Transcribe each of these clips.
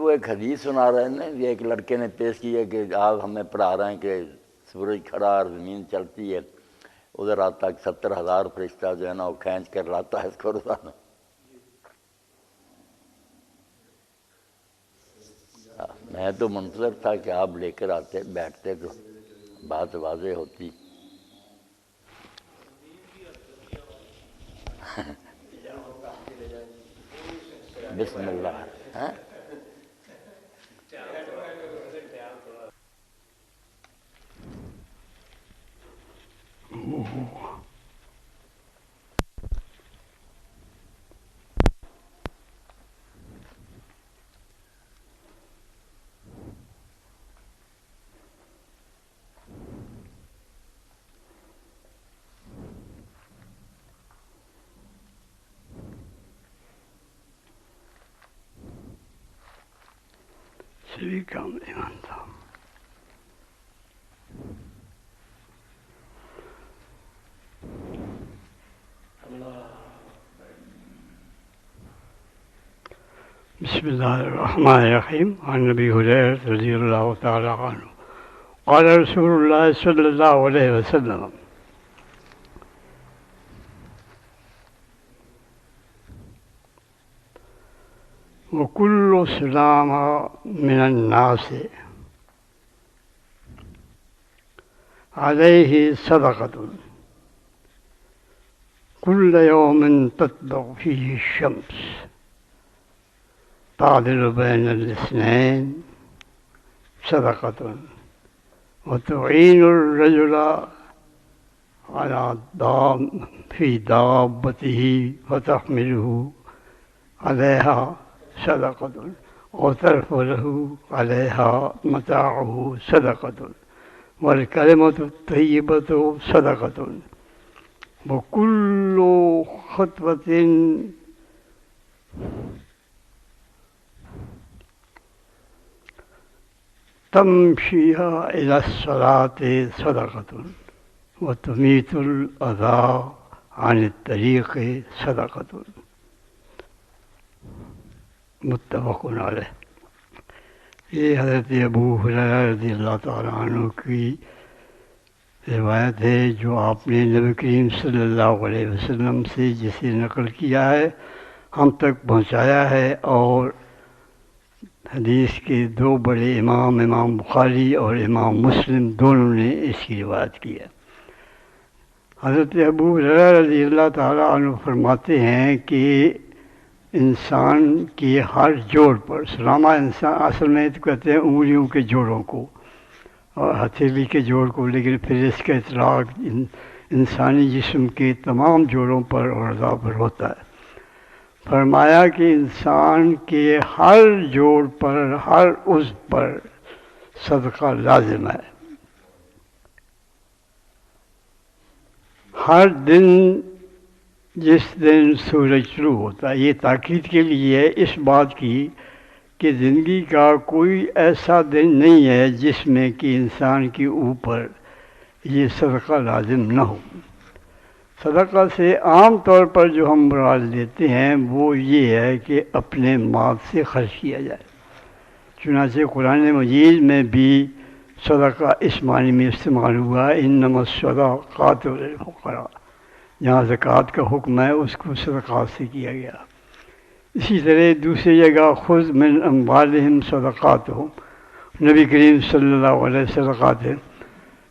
وہ ایک حدیث سنا رہے ہیں، یہ ایک لڑکے نے پیش کی ہے کہ آپ ہمیں پڑھا رہے ہیں کہ سورج کھڑا اور زمین چلتی ہے، ادھر آتا ہے 70,000 فرشتہ جو ہے نا وہ کھینچ کر لاتا ہے اس کو روزانہ۔ میں تو منتظر تھا کہ آپ لے کر آتے بیٹھتے تو بات واضح ہوتی۔ بسم اللہ۔ ہاں سبھی کام ایمان تھا۔ بسم اللہ الرحمن الرحیم۔ عن نبی ہریرہ رضی اللہ تعالی عنہ قال رسول اللہ صلی اللہ علیہ وسلم وَكُلُّ سَلَامَ مِنَ النَّاسِ عَلَيْهِ صَدَقَةٌ كُلَّ يَوْمٍ تَطْلُعُ فِيهِ الشَّمْسُ تعدل بين الاثنين صدقة وتعين الرجل على في دابته وتحمله عليها صدقة وترفع له عليها متاعه صدقة والكلمة الطيبة صدقة وكل خطوة تمشيها إلى الصلاة صدقة وتميت الأذى عن الطريق صدقة متفق علیہ۔ یہ حضرت ابو ہریرہ رضی اللہ تعالیٰ عنہ کی روایت ہے جو آپ نے نبی کریم صلی اللہ علیہ وسلم سے جسے نقل کیا ہے ہم تک پہنچایا ہے، اور حدیث کے دو بڑے امام، امام بخاری اور امام مسلم دونوں نے اس کی روایت کی ہے۔ حضرت ابو ہریرہ رضی اللہ تعالیٰ عنہ فرماتے ہیں کہ انسان کے ہر جوڑ پر، سلامہ انسان اصل میں تو کہتے ہیں انگلیوں کے جوڑوں کو اور ہتھیلی کے جوڑ کو، لیکن پھر اس کا اطلاق انسانی جسم کے تمام جوڑوں پر اور اعضاء پر ہوتا ہے۔ فرمایا کہ انسان کے ہر جوڑ پر، ہر عضو پر صدقہ لازم ہے۔ ہر دن جس دن سورج شروع ہوتا ہے، یہ تاکید کے لیے ہے اس بات کی کہ زندگی کا کوئی ایسا دن نہیں ہے جس میں کہ انسان کے اوپر یہ صدقہ لازم نہ ہو۔ صدقہ سے عام طور پر جو ہم مراد لیتے ہیں وہ یہ ہے کہ اپنے مال سے خرچ کیا جائے۔ چنانچہ قرآن مجید میں بھی صدقہ اس معنی میں استعمال ہوا ہے، انما الصدقات للفقراء۔ جہاں زکوٰۃ کا حکم ہے اس کو صدقات سے کیا گیا۔ اسی طرح دوسری جگہ خذ من اموالہم صدقاتہم، نبی کریم صلی اللہ علیہ صدقات ہے،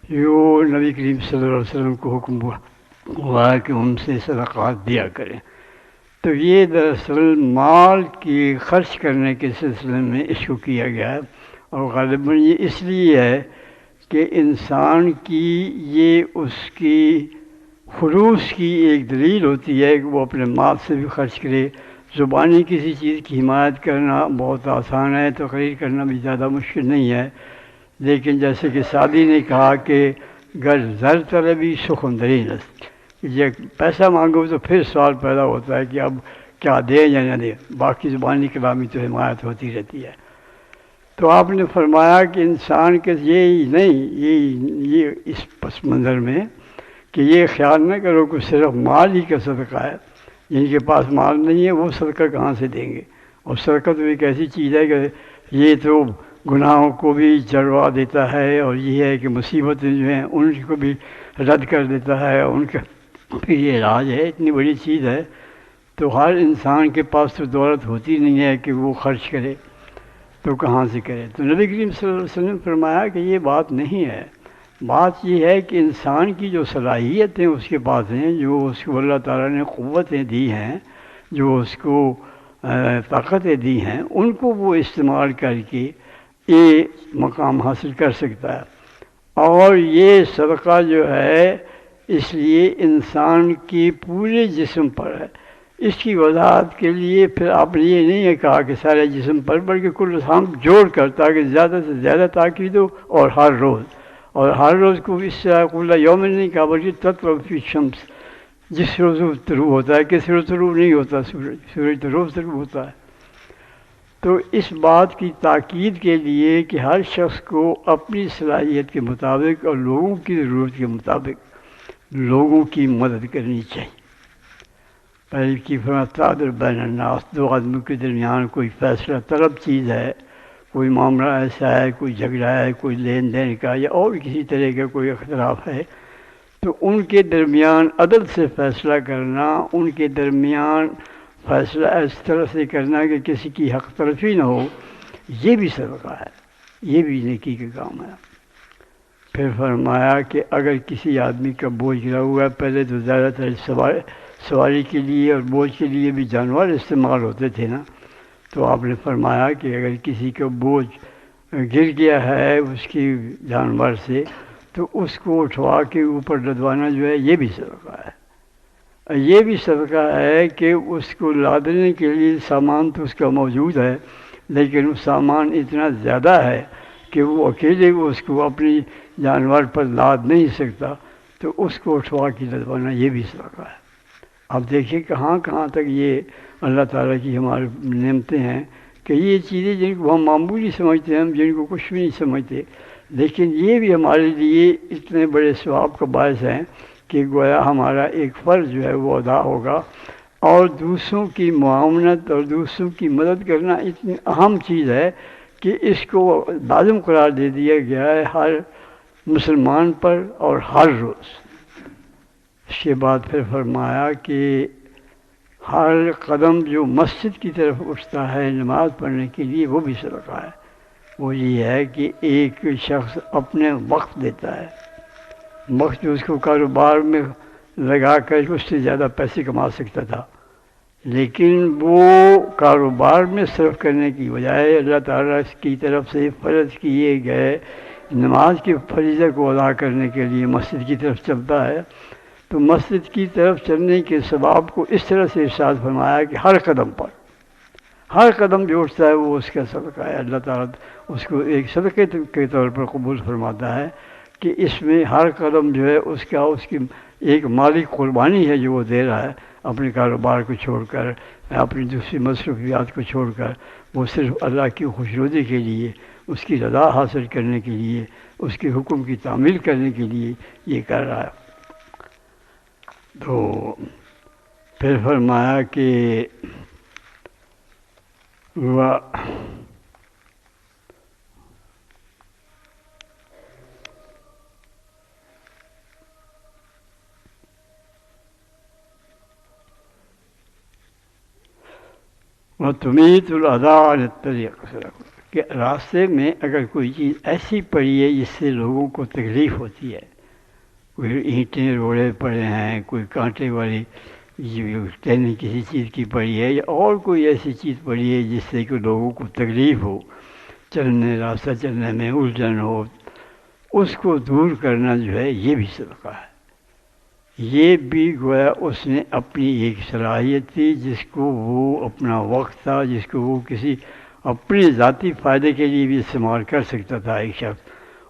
جو نبی کریم صلی اللہ علیہ وسلم کو حکم ہوا ہے کہ ان سے صدقات دیا کریں۔ تو یہ دراصل مال کی خرچ کرنے کے سلسلے میں اس کو کیا گیا ہے، اور غالباً یہ اس لیے ہے کہ انسان کی یہ اس کی خلوص کی ایک دلیل ہوتی ہے کہ وہ اپنے مال سے بھی خرچ کرے۔ زبانی کسی چیز کی حمایت کرنا بہت آسان ہے، تقریر کرنا بھی زیادہ مشکل نہیں ہے، لیکن جیسے کہ سعدی نے کہا کہ گر زر طلبی سخندرین است، جب پیسہ مانگو تو پھر سوال پیدا ہوتا ہے کہ اب کیا دیں یا نہ دیں، باقی زبانی کلامی تو حمایت ہوتی رہتی ہے۔ تو آپ نے فرمایا کہ انسان کے یہی نہیں، یہ اس پس منظر میں کہ یہ خیال نہ کرو کہ صرف مال ہی کا صدقہ ہے، جن کے پاس مال نہیں ہے وہ صدقہ کہاں سے دیں گے؟ اور صدقہ تو ایک ایسی چیز ہے کہ یہ تو گناہوں کو بھی جڑوا دیتا ہے، اور یہ ہے کہ مصیبتیں جو ہیں ان کو بھی رد کر دیتا ہے، ان کا بھی یہ علاج ہے۔ اتنی بڑی چیز ہے تو ہر انسان کے پاس تو دولت ہوتی نہیں ہے کہ وہ خرچ کرے، تو کہاں سے کرے؟ تو نبی کریم صلی اللہ علیہ وسلم نے فرمایا کہ یہ بات نہیں ہے، بات یہ ہے کہ انسان کی جو صلاحیتیں اس کے پاس ہیں، جو اس کو اللہ تعالیٰ نے قوتیں دی ہیں، جو اس کو طاقتیں دی ہیں، ان کو وہ استعمال کر کے یہ مقام حاصل کر سکتا ہے۔ اور یہ صدقہ جو ہے اس لیے انسان کی پورے جسم پر ہے۔ اس کی وضاحت کے لیے پھر آپ نے یہ نہیں ہے کہا کہ سارے جسم پر، بلکہ کل ہم جوڑ کر، تاکہ زیادہ سے زیادہ تاکید ہو، اور ہر روز کو اس طرح کل یوم نہیں کہا، بلکہ تطلع فی الشمس، جس روز طلوع ہوتا ہے، کس روز طلوع نہیں ہوتا سورج تو روز طلوع ہوتا ہے۔ تو اس بات کی تاکید کے لیے کہ ہر شخص کو اپنی صلاحیت کے مطابق اور لوگوں کی ضرورت کے مطابق لوگوں کی مدد کرنی چاہیے۔ پہلے کی تعدل بین الناس، دو آدمیوں کے درمیان کوئی فیصلہ طلب چیز ہے، کوئی معاملہ ایسا ہے، کوئی جھگڑا ہے، کوئی لین دین کا یا اور کسی طرح کا کوئی اختلاف ہے، تو ان کے درمیان عدل سے فیصلہ کرنا، ان کے درمیان فیصلہ اس طرح سے کرنا کہ کسی کی حق تلفی نہ ہو، یہ بھی صدقہ ہے، یہ بھی نیکی کا کام ہے۔ پھر فرمایا کہ اگر کسی آدمی کا بوجھ گرا ہوا ہے، پہلے تو زیادہ تر سواری کے لیے اور بوجھ کے لیے بھی جانور استعمال ہوتے تھے نا، تو آپ نے فرمایا کہ اگر کسی کا بوجھ گر گیا ہے اس کی جانور سے، تو اس کو اٹھوا کے اوپر لدوانا جو ہے یہ بھی صدقہ ہے۔ یہ بھی صدقہ ہے کہ اس کو لادنے کے لیے سامان تو اس کا موجود ہے، لیکن وہ سامان اتنا زیادہ ہے کہ وہ اکیلے اس کو اپنی جانور پر لاد نہیں سکتا، تو اس کو اٹھوا کے لدوانا یہ بھی صدقہ ہے۔ اب دیکھیں کہاں کہاں تک یہ اللہ تعالیٰ کی ہماری نعمتیں ہیں کہ یہ چیزیں جن کو ہم معمولی سمجھتے ہیں، ہم جن کو کچھ بھی نہیں سمجھتے، لیکن یہ بھی ہمارے لیے اتنے بڑے ثواب کا باعث ہیں کہ گویا ہمارا ایک فرض جو ہے وہ ادا ہوگا۔ اور دوسروں کی معاونت اور دوسروں کی مدد کرنا اتنی اہم چیز ہے کہ اس کو لازم قرار دے دیا گیا ہے ہر مسلمان پر اور ہر روز۔ اس کے بعد پھر فرمایا کہ ہر قدم جو مسجد کی طرف اٹھتا ہے نماز پڑھنے کے لیے وہ بھی صدقہ ہے۔ وہ یہ ہے کہ ایک شخص اپنے وقت دیتا ہے، وقت جو اس کو کاروبار میں لگا کر اس سے زیادہ پیسے کما سکتا تھا، لیکن وہ کاروبار میں صرف کرنے کی بجائے اللہ تعالیٰ کی طرف سے فرض کیے گئے نماز کے فریضہ کو ادا کرنے کے لیے مسجد کی طرف چلتا ہے، تو مسجد کی طرف چلنے کے ثواب کو اس طرح سے ارشاد فرمایا کہ ہر قدم پر، ہر قدم جو اٹھتا ہے وہ اس کا صدقہ ہے۔ اللہ تعالیٰ اس کو ایک صدقے کے طور پر قبول فرماتا ہے کہ اس میں ہر قدم جو ہے اس کی ایک مالی قربانی ہے جو وہ دے رہا ہے، اپنے کاروبار کو چھوڑ کر، اپنی دوسری مصروفیات کو چھوڑ کر، وہ صرف اللہ کی خوشنودی کے لیے، اس کی رضا حاصل کرنے کے لیے، اس کے حکم کی تعمیل کرنے کے لیے یہ کر رہا ہے۔ تو پھر فرمایا کہ وَتُمِيتُ الْأَذَىٰ عَنِ الطَّرِيقِ، کہ راستے میں اگر کوئی چیز ایسی پڑی ہے جس سے لوگوں کو تکلیف ہوتی ہے، کوئی اینٹیں روڑے پڑے ہیں، کوئی کانٹے والی ٹہنی کسی چیز کی پڑی ہے، یا اور کوئی ایسی چیز پڑی ہے جس سے کہ لوگوں کو تکلیف ہو، راستہ چلنے میں الجھن ہو، اس کو دور کرنا جو ہے یہ بھی صدقہ ہے۔ یہ بھی گویا اس نے اپنی ایک صلاحیت تھی جس کو وہ اپنا وقت تھا، جس کو وہ کسی اپنے ذاتی فائدے کے لیے بھی استعمال کر سکتا تھا ایک شخص،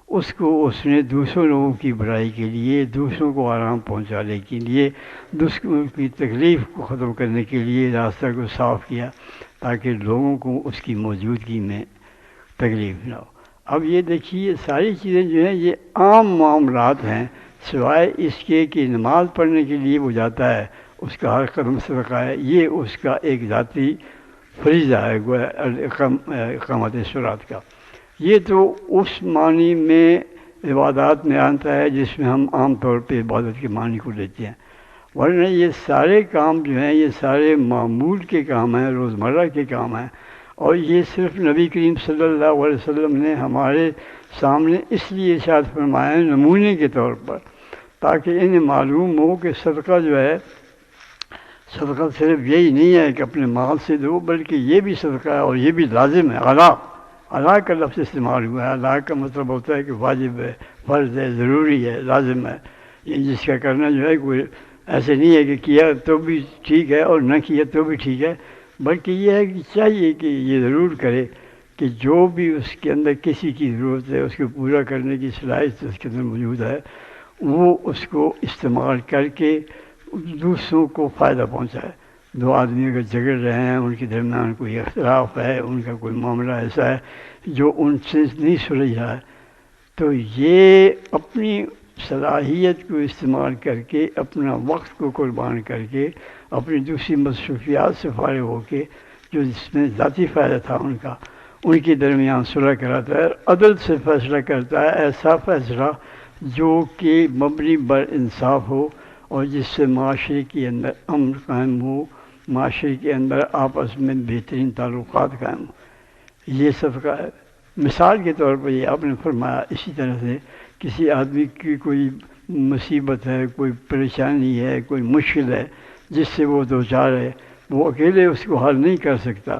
اس کو اس نے دوسروں لوگوں کی بھلائی کے لیے، دوسروں کو آرام پہنچانے کے لیے، دوسروں کی تکلیف کو ختم کرنے کے لیے راستہ کو صاف کیا تاکہ لوگوں کو اس کی موجودگی میں تکلیف نہ ہو۔ اب یہ دیکھیے ساری چیزیں جو ہیں یہ عام معاملات ہیں، سوائے اس کے کہ نماز پڑھنے کے لیے وہ جاتا ہے، اس کا ہر قدم صدقہ ہے، یہ اس کا ایک ذاتی فریضہ ہے گویا اقامت صلات کا. یہ تو اس معنی میں عبادات میں آتا ہے جس میں ہم عام طور پہ عبادت کے معنی کو لیتے ہیں، ورنہ یہ سارے کام جو ہیں یہ سارے معمول کے کام ہیں، روزمرہ کے کام ہیں، اور یہ صرف نبی کریم صلی اللہ علیہ وسلم نے ہمارے سامنے اس لیے ارشاد فرمایا ہے نمونے کے طور پر، تاکہ انہیں معلوم ہو کہ صدقہ جو ہے، صدقہ صرف یہی نہیں ہے کہ اپنے مال سے دو، بلکہ یہ بھی صدقہ ہے اور یہ بھی لازم ہے. ادا کا لفظ استعمال ہوا ہے. ادا کا مطلب ہوتا ہے کہ واجب ہے، فرض ہے، ضروری ہے، لازم ہے. یہ جس کا کرنا جو ہے کوئی ایسے نہیں ہے کہ کیا تو بھی ٹھیک ہے اور نہ کیا تو بھی ٹھیک ہے، بلکہ یہ ہے کہ چاہیے کہ یہ ضرور کرے کہ جو بھی اس کے اندر کسی کی ضرورت ہے، اس کو پورا کرنے کی صلاحیت اس کے اندر موجود ہے، وہ اس کو استعمال کر کے دوسروں کو فائدہ پہنچائے. دو آدمی اگر جھگڑ رہے ہیں، ان کے درمیان کوئی اختلاف ہے، ان کا کوئی معاملہ ایسا ہے جو ان سے نہیں سلجھ رہا ہے، تو یہ اپنی صلاحیت کو استعمال کر کے، اپنا وقت کو قربان کر کے، اپنی دوسری مصروفیات سے فارغ ہو کے، جو جس میں ذاتی فائدہ تھا ان کے درمیان صلح کراتا ہے، عدل سے فیصلہ کرتا ہے، ایسا فیصلہ جو کہ مبنی بر انصاف ہو اور جس سے معاشرے کے اندر امن قائم ہو، معاشرے کے اندر آپس میں بہترین تعلقات قائم ہو. یہ صدقہ ہے. مثال کے طور پر یہ آپ نے فرمایا، اسی طرح سے کسی آدمی کی کوئی مصیبت ہے، کوئی پریشانی ہے، کوئی مشکل ہے جس سے وہ دوچار ہے، وہ اکیلے اس کو حل نہیں کر سکتا،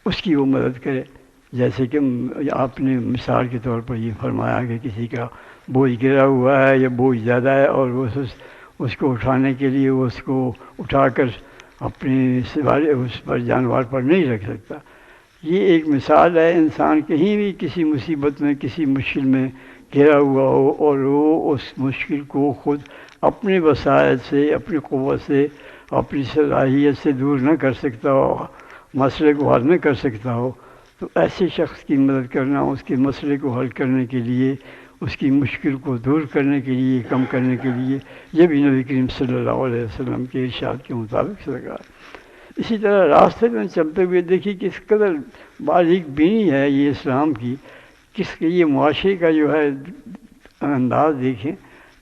اس کی وہ مدد کرے. جیسے کہ آپ نے مثال کے طور پر یہ فرمایا کہ کسی کا بوجھ گرا ہوا ہے یا بوجھ زیادہ ہے اور وہ اس کو اٹھانے کے لیے وہ اس کو اٹھا کر اپنے سوارے اس پر جانور پر نہیں رکھ سکتا. یہ ایک مثال ہے. انسان کہیں بھی کسی مصیبت میں، کسی مشکل میں گھرا ہوا ہو اور وہ اس مشکل کو خود اپنے وسائل سے، اپنی قوت سے، اپنی صلاحیت سے دور نہ کر سکتا ہو، مسئلے کو حل نہ کر سکتا ہو، تو ایسے شخص کی مدد کرنا، اس کے مسئلے کو حل کرنے کے لیے، اس کی مشکل کو دور کرنے کے لیے، کم کرنے کے لیے، یہ بھی نبی کریم صلی اللہ علیہ وسلم کے ارشاد کے مطابق صدقہ ہے. اسی طرح راستے میں چلتے ہوئے دیکھیے کس قدر باریک بینی ہے یہ اسلام کی، کس کے یہ معاشرے کا جو ہے انداز دیکھیں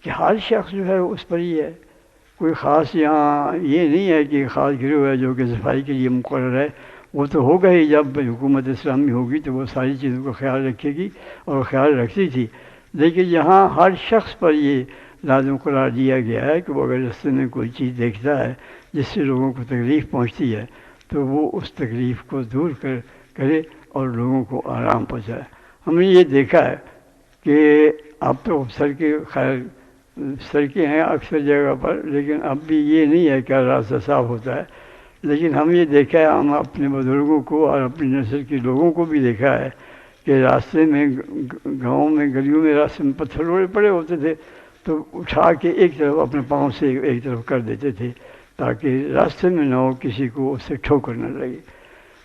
کہ ہر شخص جو ہے اس پر ہی ہے. کوئی خاص یہاں یہ نہیں ہے کہ خاص گروہ ہے جو کہ صفائی کے لیے مقرر ہے، وہ تو ہوگا ہی. جب حکومت اسلامی ہوگی تو وہ ساری چیزوں کا خیال رکھے گی اور خیال رکھتی تھی، لیکن یہاں ہر شخص پر یہ لازم قرار دیا گیا ہے کہ وہ اگر راستے میں کوئی چیز دیکھتا ہے جس سے لوگوں کو تکلیف پہنچتی ہے تو وہ اس تکلیف کو دور کرے اور لوگوں کو آرام پہنچائے. ہم نے یہ دیکھا ہے کہ اب تو سڑکیں ہیں اکثر جگہ پر، لیکن اب بھی یہ نہیں ہے کہ راستہ صاف ہوتا ہے. لیکن ہم یہ دیکھا ہے، ہم اپنے بزرگوں کو اور اپنی نسل کے لوگوں کو بھی دیکھا ہے کہ راستے میں، گاؤں میں، گلیوں میں راستے میں پتھر روڑے پڑے ہوتے تھے تو اٹھا کے ایک طرف اپنے پاؤں سے ایک طرف کر دیتے تھے تاکہ راستے میں نہ ہو، کسی کو اس سے ٹھوکر نہ لگے.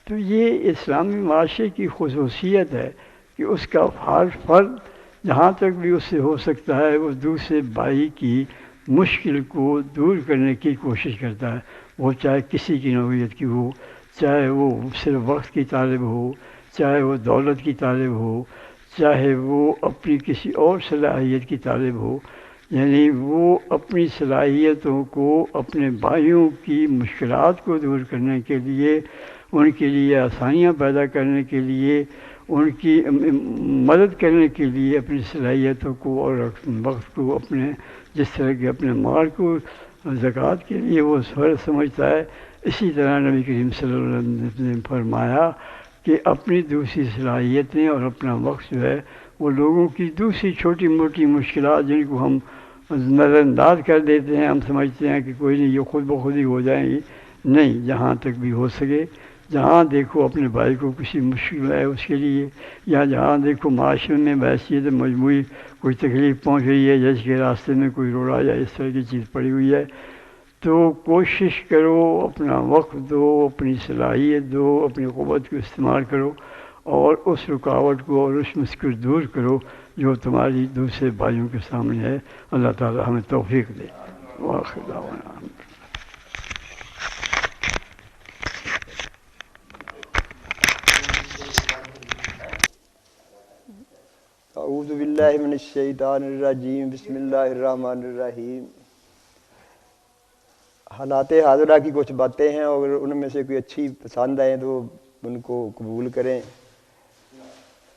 تو یہ اسلامی معاشرے کی خصوصیت ہے کہ اس کا ہر فرد جہاں تک بھی اس سے ہو سکتا ہے وہ دوسرے بھائی کی مشکل کو دور کرنے کی کوشش کرتا ہے. وہ چاہے کسی کی نوعیت کی ہو، چاہے وہ صرف وقت کی طالب ہو، چاہے وہ دولت کی طالب ہو، چاہے وہ اپنی کسی اور صلاحیت کی طالب ہو. یعنی وہ اپنی صلاحیتوں کو اپنے بھائیوں کی مشکلات کو دور کرنے کے لیے، ان کے لیے آسانیاں پیدا کرنے کے لیے، ان کی مدد کرنے کے لیے اپنی صلاحیتوں کو اور وقت کو، اپنے جس طرح کے اپنے مال کو زکوٰۃ کے لیے وہ سمجھتا ہے. اسی طرح نبی کریم صلی اللہ علیہ وسلم نے فرمایا کہ اپنی دوسری صلاحیتیں اور اپنا وقت جو ہے وہ لوگوں کی دوسری چھوٹی موٹی مشکلات جن کو ہم نظر انداز کر دیتے ہیں، ہم سمجھتے ہیں کہ کوئی نہیں، یہ خود بخود ہی ہو جائیں گی. نہیں، جہاں تک بھی ہو سکے، جہاں دیکھو اپنے بھائی کو کسی مشکل ہے اس کے لیے، یا جہاں دیکھو معاشرے میں بحثیت مجموعی کوئی تکلیف پہنچ رہی ہے، جیسے کہ راستے میں کوئی روڑا یا اس طرح کی چیز پڑی ہوئی ہے، تو کوشش کرو، اپنا وقت دو، اپنی صلاحیت دو، اپنی قوت کو استعمال کرو اور اس رکاوٹ کو اور اس مشکل کو دور کرو جو تمہاری دوسرے بھائیوں کے سامنے ہے. اللہ تعالی ہمیں توفیق دے. وآخر دعوانا باللہ من الشیطان الرجیم، بسم اللہ الرحمن الرحیم۔ حالات حاضرہ کی کچھ باتیں ہیں، اور ان میں سے کوئی اچھی پسند آئیں تو ان کو قبول کریں۔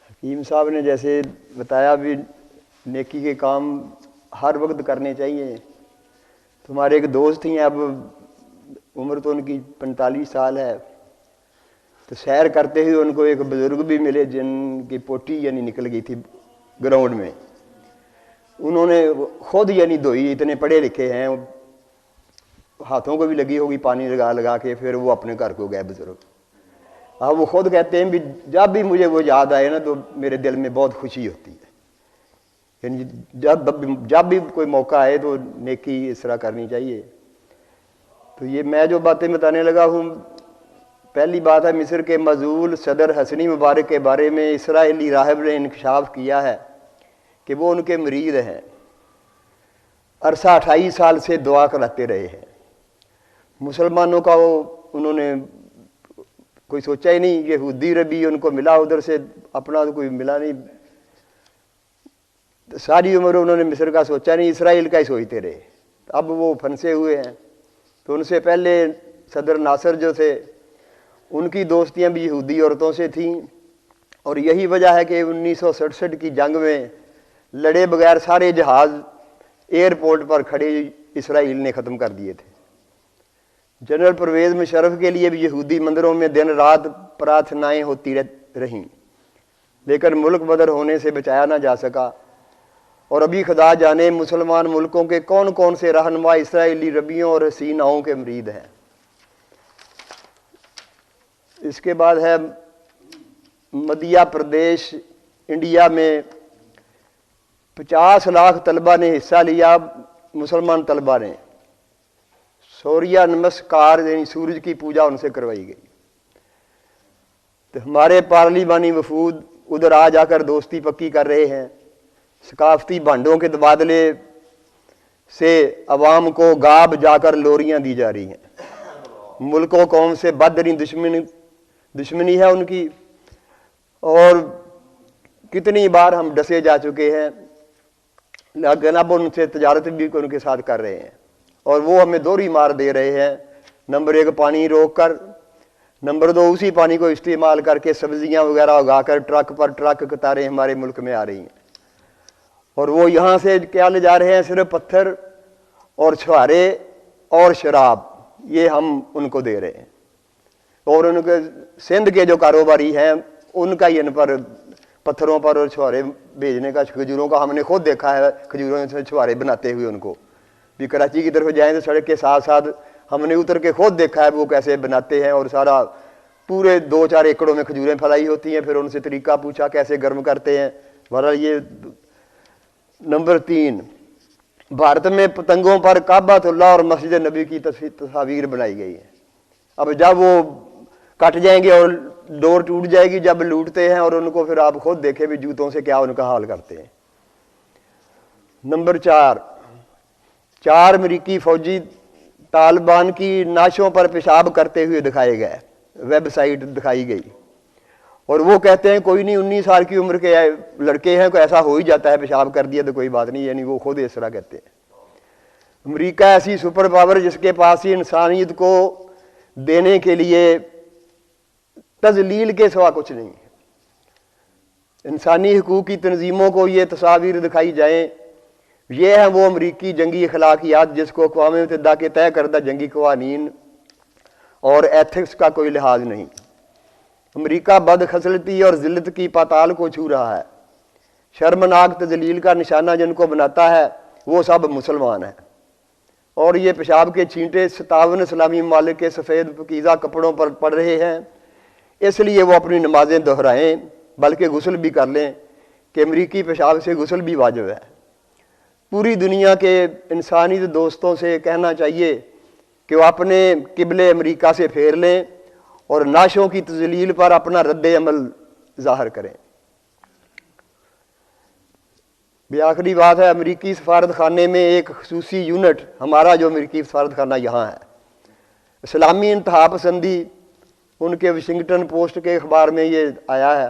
حکیم صاحب نے جیسے بتایا بھی نیکی کے کام ہر وقت کرنے چاہیے۔ تمہارے ایک دوست ہی ہیں، اب عمر تو ان کی 45 سال ہے، تو سیر کرتے ہوئے ان کو ایک بزرگ بھی ملے جن کی پوٹی یعنی نکل گئی تھی گراؤنڈ میں۔ انہوں نے خود یعنی دھوئی، اتنے پڑھے لکھے ہیں، ہاتھوں کو بھی لگی ہوگی پانی لگا لگا کے، پھر وہ اپنے گھر کو گئے بزرگ۔ اب وہ خود کہتے ہیں بھی جب بھی مجھے وہ یاد آئے نا تو میرے دل میں بہت خوشی ہوتی ہے، یعنی جب بھی کوئی موقع آئے تو نیکی اس طرح کرنی چاہیے۔ تو یہ میں جو باتیں بتانے لگا ہوں، پہلی بات ہے مصر کے معزول صدر حسنی مبارک کے بارے میں اسرائیلی راہب نے انکشاف کیا ہے کہ وہ ان کے مرید ہیں، عرصہ 28 سال سے دعا کراتے رہے ہیں۔ مسلمانوں کا وہ انہوں نے کوئی سوچا ہی نہیں، یہودی ربی ان کو ملا ادھر سے، اپنا تو کوئی ملا نہیں، ساری عمر انہوں نے مصر کا سوچا نہیں، اسرائیل کا ہی سوچتے رہے۔ اب وہ پھنسے ہوئے ہیں، تو ان سے پہلے صدر ناصر جو تھے ان کی دوستیاں بھی یہودی عورتوں سے تھیں، اور یہی وجہ ہے کہ 1967 کی جنگ میں لڑے بغیر سارے جہاز ایئرپورٹ پر کھڑے اسرائیل نے ختم کر دیے تھے۔ جنرل پرویز مشرف کے لیے بھی یہودی مندروں میں دن رات پرارتھنائیں ہوتی رہیں، لیکن ملک بدر ہونے سے بچایا نہ جا سکا، اور ابھی خدا جانے مسلمان ملکوں کے کون کون سے رہنما اسرائیلی ربیوں اور حسیناؤں کے مرید ہیں۔ اس کے بعد ہے مدھیہ پردیش انڈیا میں 50 لاکھ طلبہ نے حصہ لیا، مسلمان طلبہ نے۔ سوریہ نمسکار یعنی سورج کی پوجا ان سے کروائی گئی۔ تو ہمارے پارلیمانی وفود ادھر آ جا کر دوستی پکی کر رہے ہیں۔ ثقافتی بھانڈوں کے تبادلے سے عوام کو گاب جا کر لوریاں دی جا رہی ہیں۔ ملک و قوم سے بدترین دشمنی ہے ان کی، اور کتنی بار ہم ڈسے جا چکے ہیں، لیکن اب ان سے تجارت بھی ان کے ساتھ کر رہے ہیں، اور وہ ہمیں دوہری مار دے رہے ہیں۔ نمبر 1 پانی روک کر، نمبر 2 اسی پانی کو استعمال کر کے سبزیاں وغیرہ اگا کر ٹرک پر ٹرک قطاریں ہمارے ملک میں آ رہی ہیں، اور وہ یہاں سے کیا لے جا رہے ہیں؟ صرف پتھر اور چھوارے اور شراب، یہ ہم ان کو دے رہے ہیں۔ اور ان کے سندھ کے جو کاروباری ہیں ان کا ہی ان پر پتھروں پر اور چھوارے بھیجنے کا، کھجوروں کا ہم نے خود دیکھا ہے، کھجوروں سے چھوارے بناتے ہوئے ان کو بھی کراچی کی طرف جائیں تو سڑک کے ساتھ ساتھ ہم نے اتر کے خود دیکھا ہے وہ کیسے بناتے ہیں، اور سارا پورے 2-4 ایکڑوں میں کھجوریں پھیلائی ہوتی ہیں، پھر ان سے طریقہ پوچھا کیسے گرم کرتے ہیں۔ بہرحال یہ نمبر 3 بھارت میں پتنگوں پر کعبۃ اللہ اور مسجد نبی کی تصاویر بنائی گئی ہیں۔ اب جب وہ کٹ جائیں گے اور ڈور ٹوٹ جائے گی جب لوٹتے ہیں، اور ان کو پھر آپ خود دیکھیں بھی جوتوں سے کیا ان کا حال کرتے ہیں۔ نمبر 4 امریکی فوجی طالبان کی نعشوں پر پیشاب کرتے ہوئے دکھائے گئے، ویب سائٹ دکھائی گئی، اور وہ کہتے ہیں کوئی نہیں، 19 سال کی عمر کے لڑکے ہیں، کوئی ایسا ہو ہی جاتا ہے، پیشاب کر دیا تو کوئی بات نہیں، یعنی وہ خود اس طرح کہتے ہیں۔ امریکہ ایسی سپر پاور جس کے پاس ہی انسانیت کو دینے کے لیے تذلیل کے سوا کچھ نہیں ہے۔ انسانی حقوق کی تنظیموں کو یہ تصاویر دکھائی جائیں، یہ ہیں وہ امریکی جنگی اخلاقیات جس کو اقوام متحدہ کے طے کردہ جنگی قوانین اور ایتھکس کا کوئی لحاظ نہیں۔ امریکہ بدخصلتی اور ذلت کی پاتال کو چھو رہا ہے۔ شرمناک تذلیل کا نشانہ جن کو بناتا ہے وہ سب مسلمان ہیں، اور یہ پیشاب کے چھینٹے 57 اسلامی ممالک کے سفید پاکیزہ کپڑوں پر پڑ رہے ہیں، اس لیے وہ اپنی نمازیں دہرائیں، بلکہ غسل بھی کر لیں کہ امریکی پیشاب سے غسل بھی واجب ہے۔ پوری دنیا کے انسانی دوستوں سے کہنا چاہیے کہ وہ اپنے قبلے امریکہ سے پھیر لیں اور نعشوں کی تذلیل پر اپنا رد عمل ظاہر کریں۔ بھی آخری بات ہے، امریکی سفارت خانے میں ایک خصوصی یونٹ، ہمارا جو امریکی سفارت خانہ یہاں ہے، اسلامی انتہا پسندی، ان کے واشنگٹن پوسٹ کے اخبار میں یہ آیا ہے،